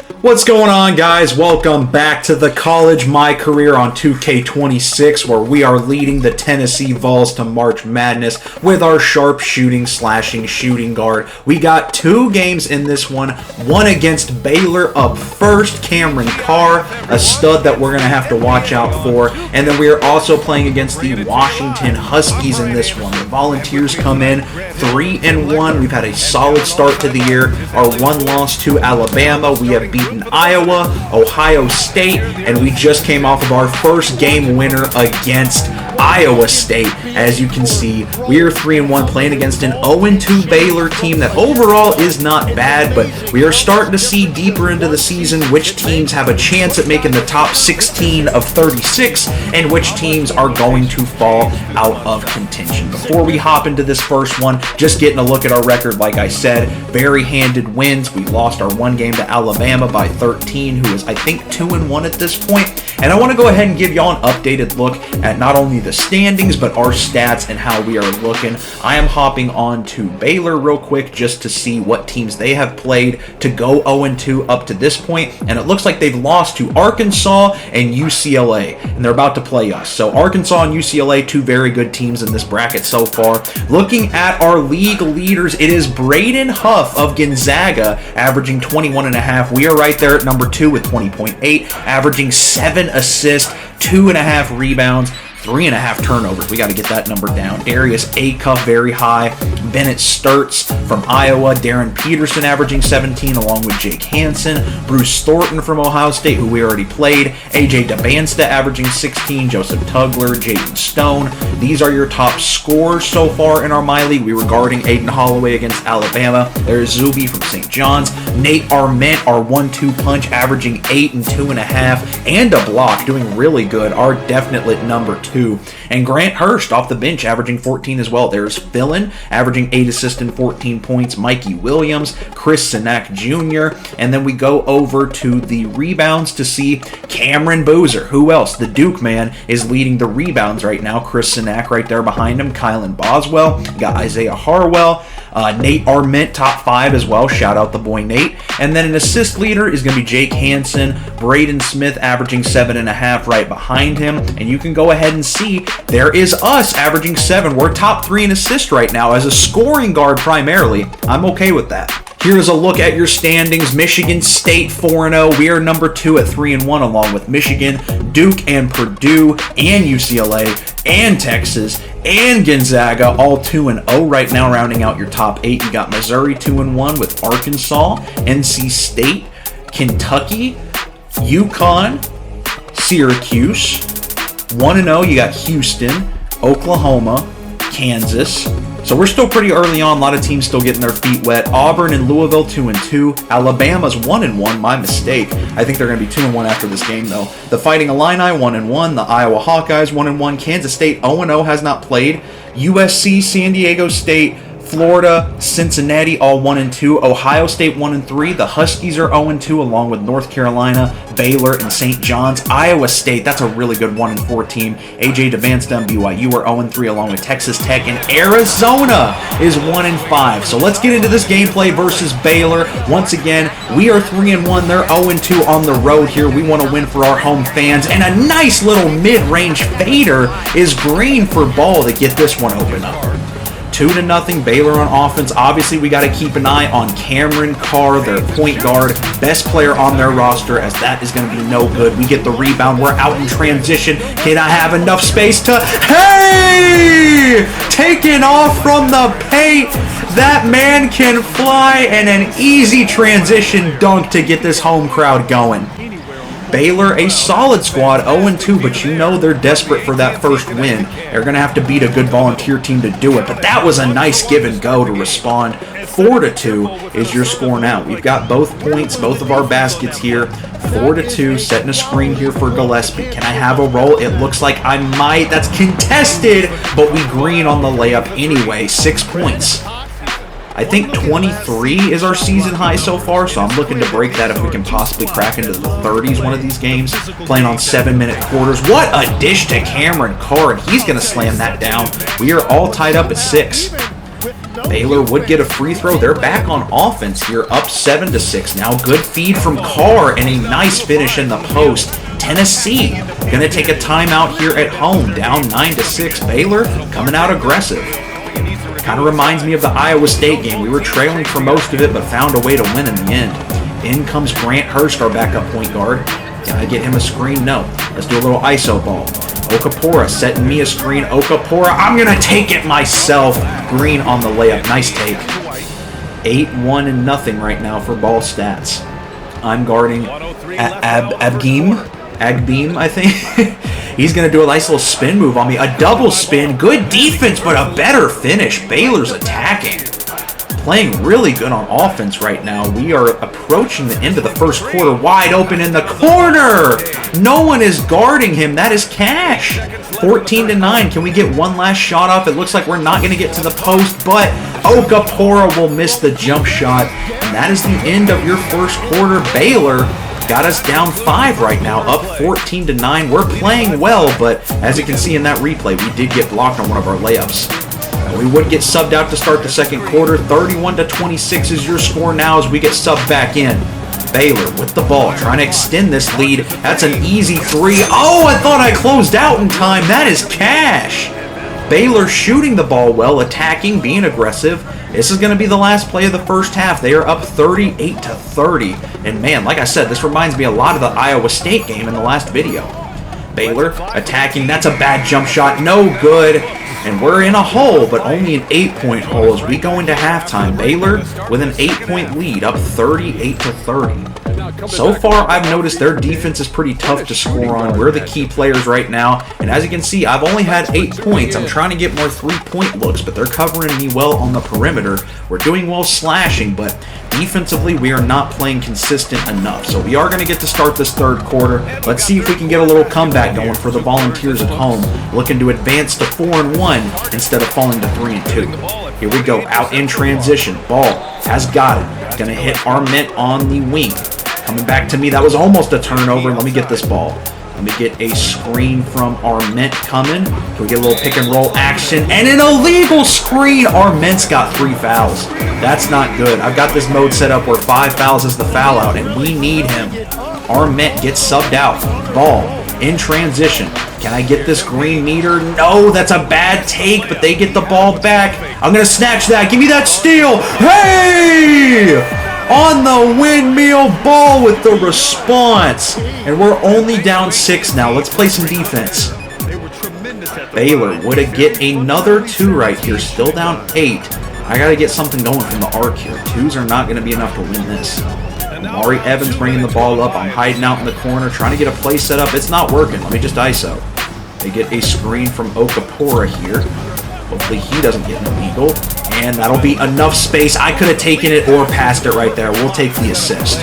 What's going on, guys? Welcome back to the college MyCareer on 2K26, where we are leading the Tennessee Vols to March Madness with our sharp shooting guard. We got two games in this one against Baylor up first, Cameron Carr, a stud that we're going to have to watch out for, and then we are also playing against the Washington Huskies in this one. The Volunteers come in 3-1. We've had a solid start to the year. Our one loss to Alabama. We have beaten Iowa, Ohio State, and we just came off of our first game winner against Iowa State. As you can see, we are 3-1 playing against an 0-2 Baylor team that overall is not bad, but we are starting to see deeper into the season which teams have a chance at making the top 16 of 36 and which teams are going to fall out of contention. Before we hop into this first one, just getting a look at our record. Like I said, very handed wins. We lost our one game to Alabama by 13, who is I think 2-1 at this point. And I want to go ahead and give y'all an updated look at not only the standings but our stats and how we are looking. I am hopping on to Baylor real quick just to see what teams they have played to go 0-2 up to this point, and it looks like they've lost to Arkansas and UCLA, and they're about to play us. So Arkansas and UCLA, two very good teams in this bracket so far. Looking at our league leaders, it is Braden Huff of Gonzaga averaging 21.5. We are right there at number 2 with 20.8, averaging 7 assists, 2.5 rebounds, 3.5 turnovers. We got to get that number down. Darius Acuff very high. Bennett Sturts from Iowa. Darren Peterson averaging 17 along with Jake Hansen. Bruce Thornton from Ohio State, who we already played. AJ DeBansta averaging 16. Joseph Tugler, Jaden Stone. These are your top scorers so far in our My League. We were guarding Aiden Holloway against Alabama. There's Zuby from St. John's. Nate Arment, our 1-2 punch, averaging 8 and 2.5 and a block, doing really good. Our definite number 2. And Grant Hurst off the bench averaging 14 as well. There's Philin averaging 8 assists and 14 points. Mikey Williams, Chris Sinak Jr. And then we go over to the rebounds to see Cameron Boozer. Who else? The Duke man is leading the rebounds right now. Chris Sinak right there behind him. Kylan Boswell. You got Isaiah Harwell. Nate Arment, top 5 as well. Shout out the boy Nate. And then an assist leader is going to be Jake Hansen. Braden Smith averaging 7.5 right behind him. And you can go ahead and see there is us averaging 7. We're top 3 in assists right now as a scoring guard primarily. I'm okay with that. Here's a look at your standings. Michigan State 4-0. We are number 2 at 3-1 along with Michigan, Duke, and Purdue, and UCLA, and Texas, and Gonzaga, all 2-0 right now, rounding out your top 8. You got Missouri 2-1 with Arkansas, NC State, Kentucky, UConn, Syracuse. 1-0, you got Houston, Oklahoma, Kansas. So we're still pretty early on. A lot of teams still getting their feet wet. Auburn and Louisville 2-2. Alabama's 1-1. My mistake. I think they're going to be 2-1 after this game, though. The Fighting Illini 1-1. The Iowa Hawkeyes 1-1. Kansas State 0-0 has not played. USC, San Diego State, Florida, Cincinnati, all 1-2. Ohio State 1-3. The Huskies are 0-2, along with North Carolina, Baylor, and St. John's. Iowa State, that's a really good 1-4 team. AJ DeVansta and BYU are 0-3, along with Texas Tech, and Arizona is 1-5. So let's get into this gameplay versus Baylor. Once again, we are 3-1. They're 0-2 on the road here. We want to win for our home fans, and a nice little mid-range fader is green for ball to get this one open up. 2-0 Baylor on offense. Obviously, we got to keep an eye on Cameron Carr, their point guard, best player on their roster, as that is going to be no good. We get the rebound. We're out in transition. Can I have enough space to... Hey! Taking off from the paint. That man can fly, and an easy transition dunk to get this home crowd going. Baylor, a solid squad, 0-2, but you know they're desperate for that first win. They're going to have to beat a good Volunteer team to do it, but that was a nice give and go to respond. 4-2 is your score now. We've got both points, both of our baskets here. 4-2, setting a screen here for Gillespie. Can I have a roll? It looks like I might. That's contested, but we green on the layup anyway. 6 points. I think 23 is our season high so far, so I'm looking to break that if we can possibly crack into the 30s one of these games, playing on 7-minute quarters. What a dish to Cameron Carr, and he's going to slam that down. We are all tied up at 6. Baylor would get a free throw. They're back on offense here, up 7-6 now. Good feed from Carr and a nice finish in the post. Tennessee going to take a timeout here at home, down 9-6. Baylor coming out aggressive. Kind of reminds me of the Iowa State game. We were trailing for most of it, but found a way to win in the end. In comes Grant Hurst, our backup point guard. Can I get him a screen? No. Let's do a little ISO ball. Okapora setting me a screen. Okapora, I'm going to take it myself. Green on the layup. Nice take. 8-1-0 right now for ball stats. I'm guarding Agbeam, I think. He's going to do a nice little spin move on me. A double spin. Good defense, but a better finish. Baylor's attacking. Playing really good on offense right now. We are approaching the end of the first quarter. Wide open in the corner. No one is guarding him. That is Cash. 14-9. Can we get one last shot off? It looks like we're not going to get to the post, but Okapora will miss the jump shot. And that is the end of your first quarter. Baylor got us down 5 right now, up 14-9. We're playing well, but as you can see in that replay, we did get blocked on one of our layups. We would get subbed out to start the second quarter. 31-26 is your score now as we get subbed back in. Baylor with the ball, trying to extend this lead. That's an easy 3. Oh, I thought I closed out in time. That is Cash. Baylor shooting the ball well, attacking, being aggressive. This is going to be the last play of the first half. They are up 38-30. And man, like I said, this reminds me a lot of the Iowa State game in the last video. Baylor attacking. That's a bad jump shot. No good. And we're in a hole, but only an 8-point hole as we go into halftime. Baylor with an 8-point lead, up 38-30. So far, I've noticed their defense is pretty tough to score on. We're the key players right now. And as you can see, I've only had 8 points. I'm trying to get more 3-point looks, but they're covering me well on the perimeter. We're doing well slashing, but defensively, we are not playing consistent enough. So we are going to get to start this third quarter. Let's see if we can get a little comeback going for the Volunteers at home. Looking to advance to 4-1 instead of falling to 3-2. Here we go, out in transition. Ball has got it. Going to hit Arment on the wing. Coming back to me. That was almost a turnover. Let me get this ball. Let me get a screen from Arment coming. Can we get a little pick and roll action? And an illegal screen. Arment's got 3 fouls. That's not good. I've got this mode set up where 5 fouls is the foul out, and we need him. Arment gets subbed out. Ball in transition. Can I get this green meter? No, that's a bad take, but they get the ball back. I'm going to snatch that. Give me that steal. Hey! On the windmill, Ball with the response. And we're only down 6 now. Let's play some defense. Baylor would get another 2 right here. Still down 8. I got to get something going from the arc here. 2s are not going to be enough to win this. Mari Evans bringing the ball up. I'm hiding out in the corner, trying to get a play set up. It's not working. Let me just ISO. They get a screen from Okapora here. Hopefully he doesn't get an illegal. And that'll be enough space. I could have taken it or passed it right there. We'll take the assist.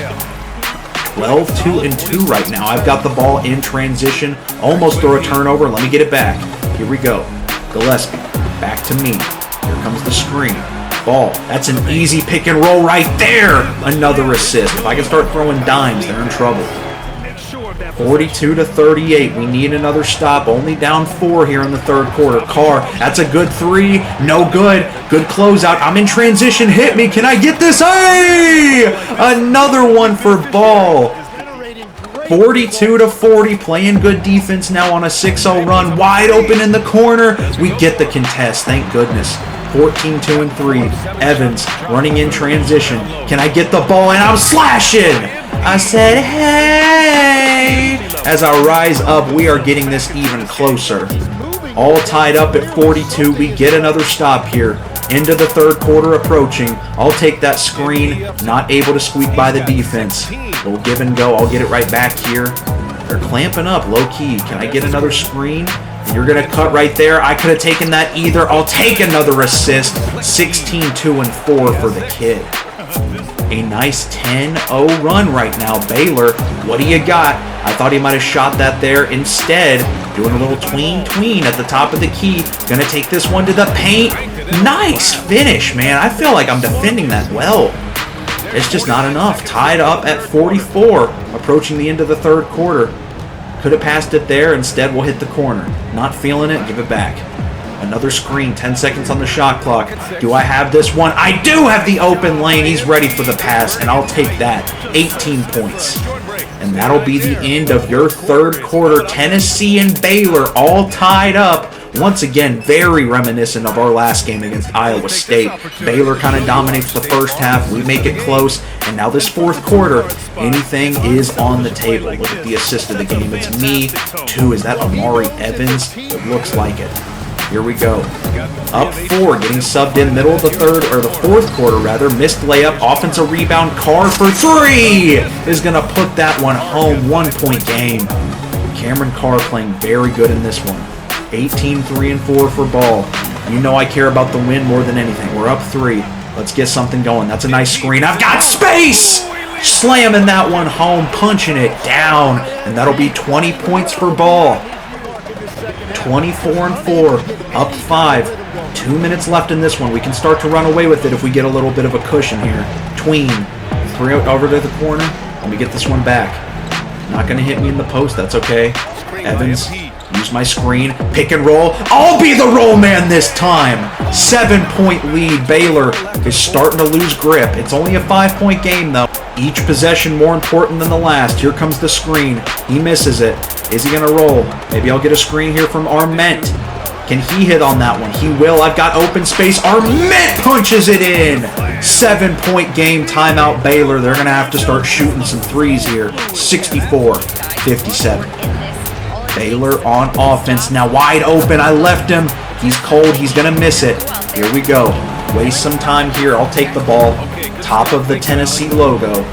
12-2 right now. I've got the ball in transition. Almost throw a turnover. Let me get it back. Here we go. Gillespie. Back to me. Here comes the screen. Ball. That's an easy pick and roll right there. Another assist. If I can start throwing dimes, they're in trouble. 42-38. We need another stop. Only down 4 here in the third quarter. Carr. That's a good 3. No good. Good closeout. I'm in transition. Hit me. Can I get this? Hey! Another one for Ball. 42-40. Playing good defense now on a 6-0 run. Wide open in the corner. We get the contest. Thank goodness. 14-2-3. Evans running in transition. Can I get the ball? And I'm slashing. I said, hey! As I rise up, we are getting this even closer. All tied up at 42. We get another stop here. Into the third quarter approaching. I'll take that screen. Not able to squeak by the defense. We'll give and go. I'll get it right back here. They're clamping up low key. Can I get another screen? You're going to cut right there. I could have taken that either. I'll take another assist. 16-2-4 for the kid. A nice 10-0 run right now. Baylor, what do you got? I thought he might have shot that there. Instead, doing a little tween at the top of the key. Going to take this one to the paint. Nice finish, man. I feel like I'm defending that well. It's just not enough. Tied up at 44, approaching the end of the third quarter. Could have passed it there. Instead, we'll hit the corner. Not feeling it. Give it back. Another screen, 10 seconds on the shot clock. Do I have this one? I do have the open lane. He's ready for the pass, and I'll take that. 18 points. And that'll be the end of your third quarter. Tennessee and Baylor all tied up. Once again, very reminiscent of our last game against Iowa State. Baylor kind of dominates the first half. We make it close. And now this fourth quarter, anything is on the table. Look at the assist of the game. It's me. 2. Is that Amari Evans? It looks like it. Here we go. Up 4, getting subbed in middle of the fourth quarter rather. Missed layup, offensive rebound. Carr for 3 is going to put that one home. 1-point game. Cameron Carr playing very good in this one. 18, 3, and 4 for Ball. You know I care about the win more than anything. We're up 3. Let's get something going. That's a nice screen. I've got space! Slamming that one home, punching it down. And that'll be 20 points for Ball. 24 and 4, up 5. 2 minutes left in this one. We can start to run away with it if we get a little bit of a cushion here. Tween. 3 over to the corner. Let me get this one back. Not going to hit me in the post. That's okay. Evans. Use my screen. Pick and roll. I'll be the roll man this time. 7-point lead. Baylor is starting to lose grip. It's only a 5-point game, though. Each possession more important than the last. Here comes the screen. He misses it. Is he going to roll? Maybe I'll get a screen here from Arment. Can he hit on that one? He will. I've got open space. Arment punches it in. 7-point game. Timeout Baylor. They're going to have to start shooting some threes here. 64-57. Baylor on offense. Now wide open. I left him. He's cold. He's going to miss it. Here we go. Waste some time here. I'll take the ball. Top of the Tennessee logo.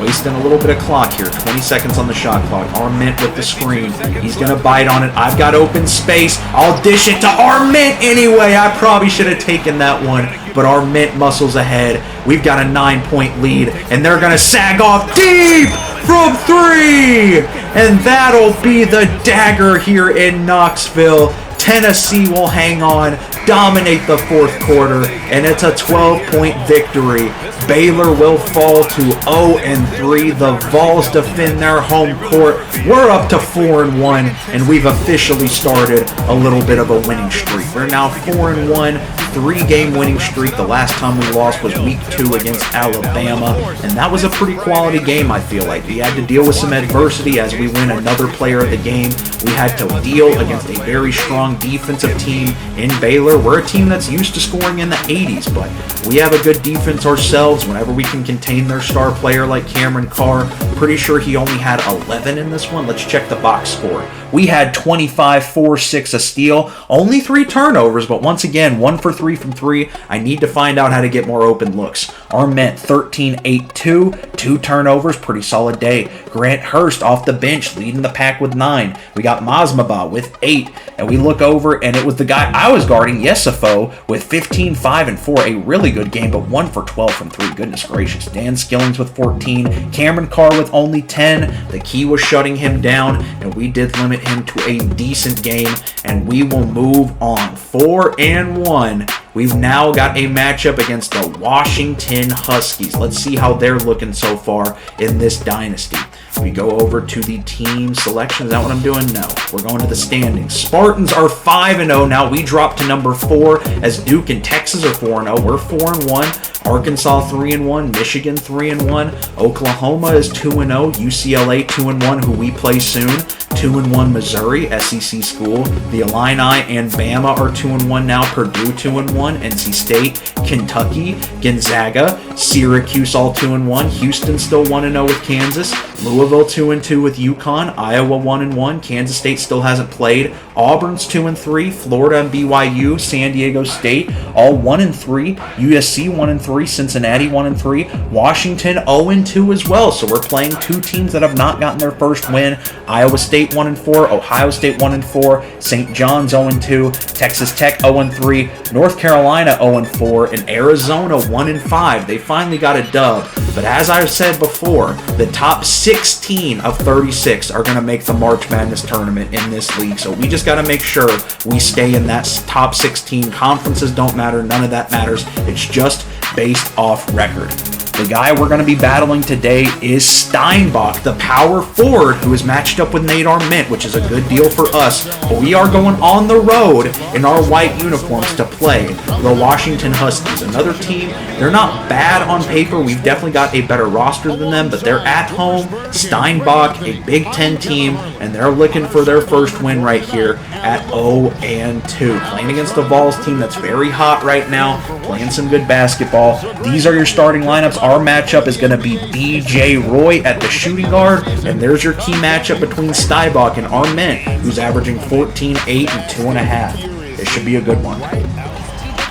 Wasting a little bit of clock here. 20 seconds on the shot clock. Arment with the screen. He's going to bite on it. I've got open space. I'll dish it to Arment anyway. I probably should have taken that one, but Arment muscles ahead. We've got a 9-point lead, and they're going to sag off deep from 3. And that'll be the dagger here in Knoxville. Tennessee will hang on, dominate the fourth quarter, and it's a 12-point victory. Baylor will fall to 0-3. The Vols defend their home court. We're up to 4-1, and we've officially started a little bit of a winning streak. We're now 4-1, 3-game winning streak. The last time we lost was week 2 against Alabama, and that was a pretty quality game, I feel like. We had to deal with some adversity as we win another player of the game. We had to deal against a very strong defensive team in Baylor. We're a team that's used to scoring in the 80s, but we have a good defense ourselves whenever we can contain their star player like Cameron Carr. Pretty sure he only had 11 in this one. Let's check the box score. We had 25, 4, 6, a steal. Only 3 turnovers, but once again, 1 for 3 from 3. I need to find out how to get more open looks. Arment, 13, 8, 2. 2 turnovers, pretty solid day. Grant Hurst off the bench, leading the pack with 9. We got Mazmaba with 8. And we look over, and it was the guy I was guarding, Yesifo, with 15, 5, and 4. A really good game, but 1 for 12 from 3. Goodness gracious. Dan Skillings with 14. Cameron Carr with only 10. The key was shutting him down, and we did limit him to a decent game, and we will move on. 4-1. We've now got a matchup against the Washington Huskies. Let's see how they're looking so far in this dynasty. We go over to the team selection. Is that what I'm doing? No. We're going to the standings. Spartans are 5-0. Now we drop to number 4 as Duke and Texas are 4-0. We're 4-1. Arkansas 3-1. Michigan 3-1. Oklahoma is 2-0. UCLA 2-1, who we play soon. 2-1 Missouri, SEC school. The Illini and Bama are 2-1 now. Purdue 2-1. NC State, Kentucky, Gonzaga, Syracuse all 2-1. Houston still 1-0 with Kansas. Louisville 2-2 with UConn. Iowa 1-1. Kansas State still hasn't played. Auburn's 2-3. Florida and BYU. San Diego State all 1-3. USC 1-3. Cincinnati 1-3. Washington 0-2 as well. So we're playing 2 teams that have not gotten their first win. Iowa State 1-4. Ohio State 1-4. St. John's 0-2. Texas Tech 0-3. North Carolina 0-4. And Arizona 1-5. They finally got a dub. But as I've said before, the top 16 of 36 are going to make the March Madness tournament in this league. So we just got to make sure we stay in that top 16. Conferences don't matter. None of that matters. It's just based off record. The guy we're going to be battling today is Steinbach, the power forward who is matched up with Nate Arment, which is a good deal for us. But we are going on the road in our white uniforms to play the Washington Huskies, another team. They're not bad on paper. We've definitely got a better roster than them, but they're at home. Steinbach, a Big Ten team, and they're looking for their first win right here at 0-2. Playing against the VOLS team that's very hot right now, playing some good basketball. These are your starting lineups. Our matchup is going to be B.J. Roy at the shooting guard, and there's your key matchup between Steinbach and Arment, who's averaging 14, 8, and 2.5. It should be a good one.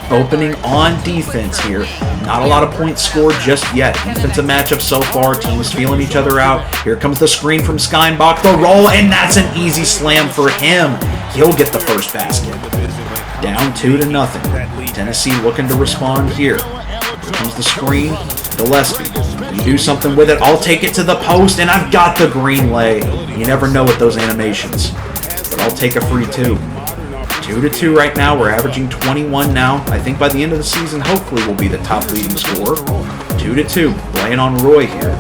Opening on defense here. Not a lot of points scored just yet. Defensive matchup so far. Teams feeling each other out. Here comes the screen from Steinbach. The roll, and that's an easy slam for him. He'll get the first basket. Down 2-0. Tennessee looking to respond here. Here comes the screen. Gillespie. You do something with it. I'll take it to the post, and I've got the green lay. You never know with those animations. But I'll take a free two. 2-2 right now. We're averaging 21 now. I think by the end of the season, hopefully we'll be the top leading scorer. 2-2. Playing on Roy here.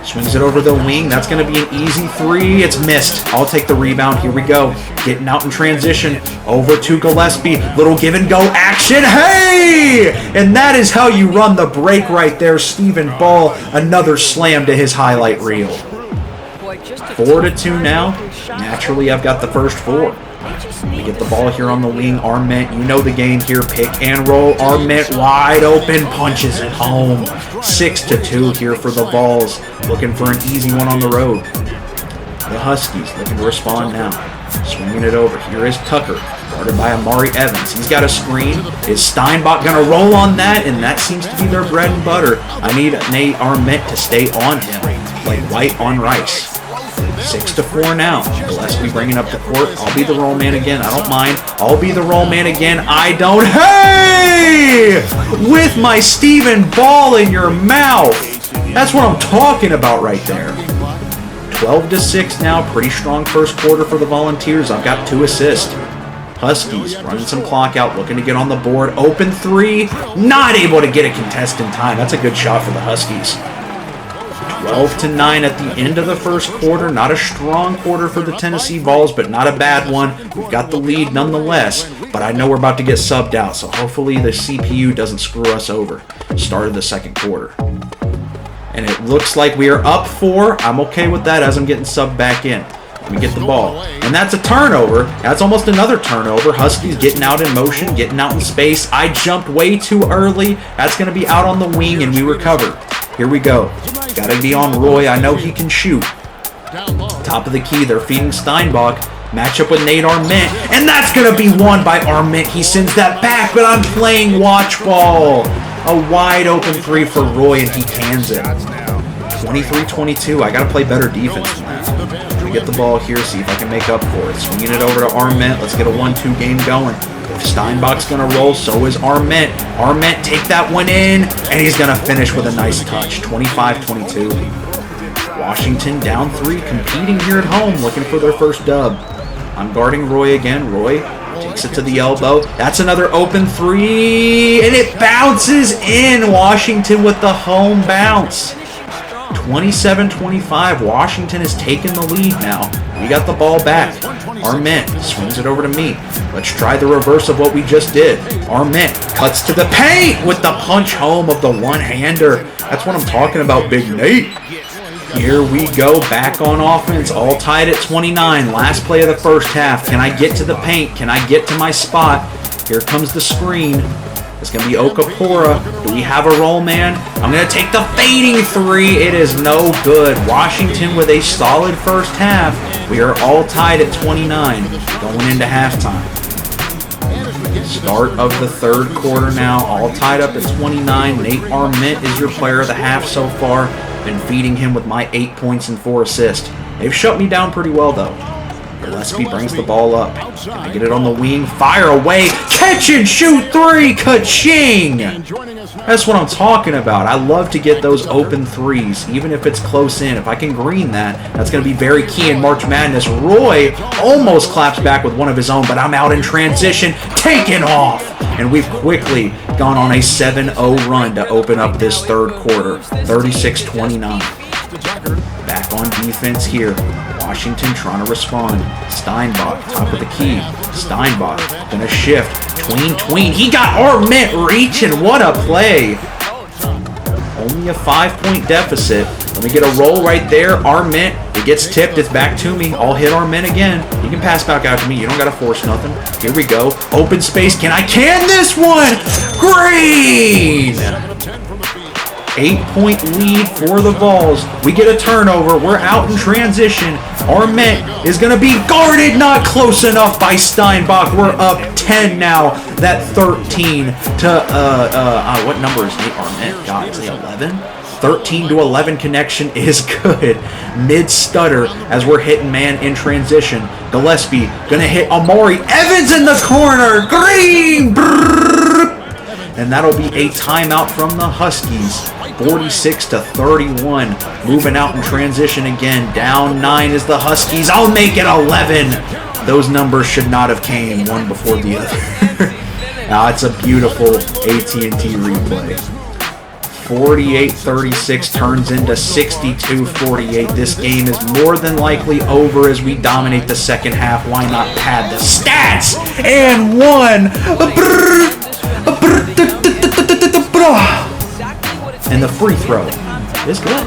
Swings it over the wing. That's going to be an easy three. It's missed. I'll take the rebound. Here we go. Getting out in transition. Over to Gillespie. Little give and go action. Hey! And that is how you run the break right there. Stephen Ball. Another slam to his highlight reel. 4-2 now. Naturally, I've got the first four. We get the ball here on the wing. Arment, you know the game here. Pick and roll. Arment wide open. Punches it home. 6-2 here for the VOLS. Looking for an easy one on the road. The Huskies looking to respond now. Swinging it over. Here is Tucker. Guarded by Amari Evans. He's got a screen. Is Steinbach going to roll on that? And that seems to be their bread and butter. I need Nate Arment to stay on him like white on rice. 6-4 now. Gillespie bringing up the court. I'll be the roll man again. I don't mind. I'll be the roll man again. I don't. Hey! With my Stephen Ball in your mouth. That's what I'm talking about right there. 12-6 now. Pretty strong first quarter for the Volunteers. I've got 2 assists. Huskies running some clock out, looking to get on the board. Open three. Not able to get a contest in time. That's a good shot for the Huskies. 12-9 at the end of the first quarter. Not a strong quarter for the Tennessee Vols, but not a bad one. We've got the lead nonetheless, but I know we're about to get subbed out, so hopefully the CPU doesn't screw us over. Start of the second quarter. And it looks like we are up 4. I'm okay with that as I'm getting subbed back in. Let me get the ball. And that's a turnover. That's almost another turnover. Huskies getting out in motion, getting out in space. I jumped way too early. That's going to be out on the wing, and we recover. Here we go. Got to be on Roy. I know he can shoot. Top of the key. They're feeding Steinbach. Matchup with Nate Arment. And that's going to be won by Arment. He sends that back, but I'm playing watch ball. A wide open three for Roy, and he cans it. 23-22. I got to play better defense than that. We get the ball here, see if I can make up for it. Swinging it over to Arment. Let's get a 1-2 game going. If Steinbach's going to roll, so is Arment. Arment, take that one in, and he's going to finish with a nice touch. 25-22. Washington down 3, competing here at home, looking for their first dub. I'm guarding Roy again. Roy takes it to the elbow. That's another open 3, and it bounces in. Washington with the home bounce. 27-25. Washington has taken the lead now. We got the ball back. Arment swings it over to me. Let's try the reverse of what we just did. Arment cuts to the paint with the punch home of the one-hander. That's what I'm talking about, Big Nate. Here we go, back on offense, all tied at 29. Last play of the first half. Can I get to the paint? Can I get to my spot? Here comes the screen. It's going to be Okapora. Do we have a roll man? I'm going to take the fading 3. It is no good. Washington with a solid first half. We are all tied at 29 going into halftime. Start of the third quarter now. All tied up at 29. Nate Arment is your player of the half so far. Been feeding him with my 8 points and 4 assists. They've shut me down pretty well, though. Gillespie brings the ball up. Gonna get it on the wing. Fire away. Catch and shoot three. Ka-ching! That's what I'm talking about. I love to get those open threes, even if it's close in. If I can green that, that's going to be very key in March Madness. Roy almost claps back with one of his own, but I'm out in transition. Taken off! And we've quickly gone on a 7-0 run to open up this third quarter. 36-29. Back on defense here. Washington trying to respond. Steinbach, top of the key. Steinbach gonna shift. Tween. He got Arment reaching. What a play. Only a 5-point deficit. Let me get a roll right there. Arment. It gets tipped. It's back to me. I'll hit Arment again. You can pass back out to me. You don't got to force nothing. Here we go. Open space. Can this one? Green! 8-point lead for the Vols. We get a turnover. We're out in transition. Arment is going to be guarded. Not close enough by Steinbach. We're up 10 now. That 13 to, what number is Nate Arment? God, is he 11? 13 to 11 connection is good. Mid-stutter as we're hitting man in transition. Gillespie going to hit Amari Evans in the corner. Green! Brrr. And that'll be a timeout from the Huskies. 46-31. Moving out in transition again. Down 9 is the Huskies. I'll make it 11. Those numbers should not have came one before the other. Now it's a beautiful AT&T replay. 48-36 turns into 62-48. This game is more than likely over as we dominate the second half. Why not pad the stats? And one. And the free throw is good.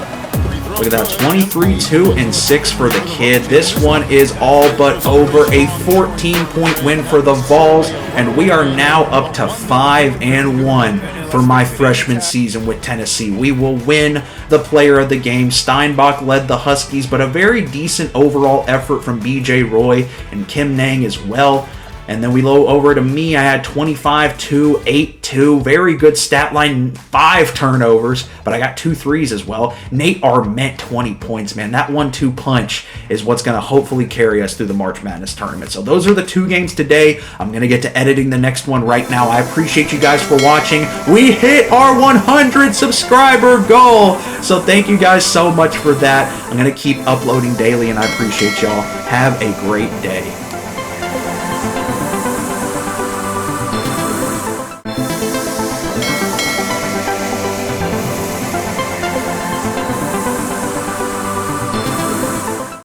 Look at that, 23-2-6 for the kid. This one is all but over. A 14-point win for the Vols, and we are now up to 5-1 for my freshman season with Tennessee. We will win the player of the game. Steinbach led the Huskies, but a very decent overall effort from BJ Roy and Kim Nang as well. And then we go over to me. I had 25-2, 8-2. Very good stat line. 5 turnovers, but I got 2 threes as well. Nate Arment, 20 points, man. That 1-2 punch is what's going to hopefully carry us through the March Madness tournament. So those are the 2 games today. I'm going to get to editing the next one right now. I appreciate you guys for watching. We hit our 100 subscriber goal. So thank you guys so much for that. I'm going to keep uploading daily, and I appreciate y'all. Have a great day.